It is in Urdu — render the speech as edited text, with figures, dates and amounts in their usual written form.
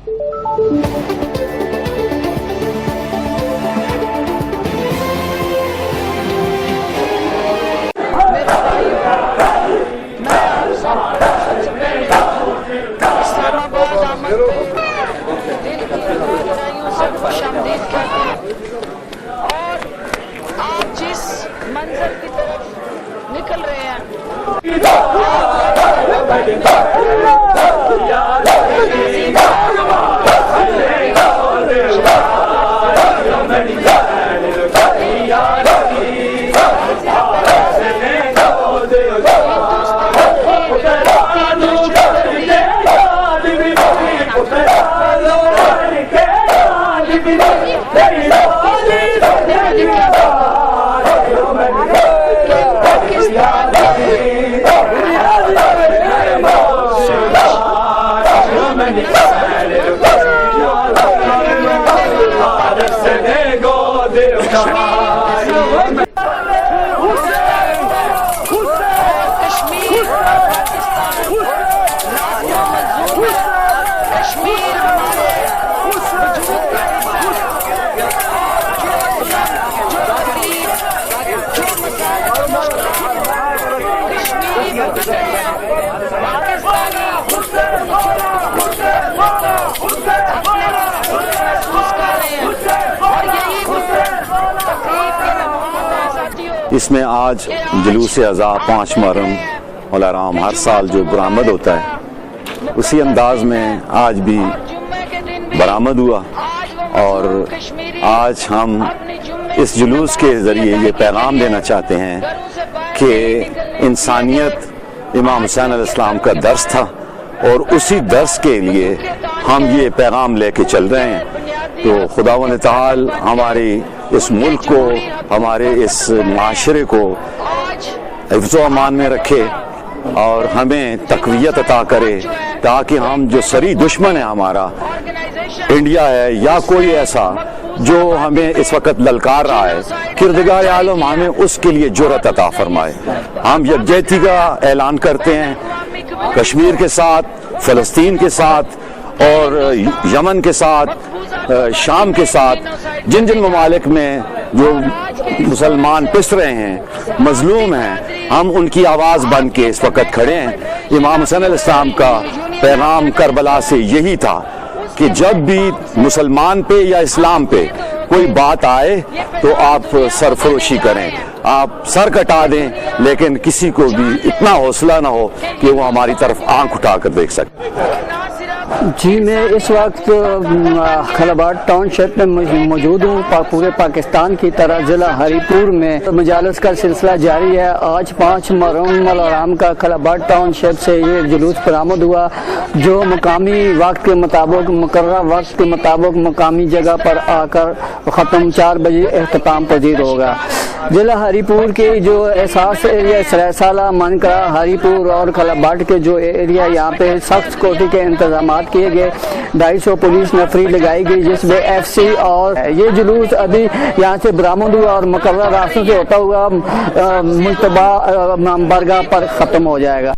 اور آپ جس منظر کی طرف نکل رہے ہیں اس میں آج جلوس اعزاء 5 محرم الحرام ہر سال جو برآمد ہوتا ہے اسی انداز میں آج بھی برآمد ہوا، اور آج ہم اس جلوس کے ذریعے یہ پیغام دینا چاہتے ہیں کہ انسانیت امام حسین علیہ السلام کا درس تھا، اور اسی درس کے لیے ہم یہ پیغام لے کے چل رہے ہیں۔ تو خداوند تعالی ہمارے اس ملک کو، ہمارے اس معاشرے کو حفظ و امان میں رکھے اور ہمیں تقویت عطا کرے، تاکہ ہم جو سری دشمن ہے ہمارا انڈیا ہے یا کوئی ایسا جو ہمیں اس وقت للکار رہا ہے، کردگار عالم ہمیں اس کے لیے جرأت عطا فرمائے۔ ہم یکجہتی کا اعلان کرتے ہیں کشمیر کے ساتھ، فلسطین کے ساتھ اور یمن کے ساتھ، شام کے ساتھ، جن جن ممالک میں جو مسلمان پس رہے ہیں، مظلوم ہیں، ہم ان کی آواز بن کے اس وقت کھڑے ہیں۔ امام حسین علیہ السلام کا پیغام کربلا سے یہی تھا کہ جب بھی مسلمان پہ یا اسلام پہ کوئی بات آئے تو آپ سرفروشی کریں، آپ سر کٹا دیں، لیکن کسی کو بھی اتنا حوصلہ نہ ہو کہ وہ ہماری طرف آنکھ اٹھا کر دیکھ سکے۔ جی میں اس وقت خلاباٹ ٹاؤن شپ میں موجود ہوں۔ پورے پاکستان کی طرح ضلع ہری پور میں مجالس کا سلسلہ جاری ہے۔ آج 5 محرم الحرام کا خلاباٹ ٹاؤن شپ سے یہ جلوس برآمد ہوا، جو مقامی وقت کے مطابق، مقررہ وقت کے مطابق مقامی جگہ پر آ کر ختم 4 بجے اختتام پذیر ہوگا۔ ضلع ہری پور کی جو احساس ایریا، سریسالہ، منکرا، ہری پور اور خلاباٹ کے جو ایریا، یہاں پہ سخت سیکورٹی کے انتظامات کیے گئے۔ 250 پولیس نفری لگائی گئی، جس میں FC اور یہ جلوس ابھی یہاں سے برآمد ہوا اور مقررہ راستوں سے ہوتا ہوا مجتبیٰ برگاہ پر ختم ہو جائے گا۔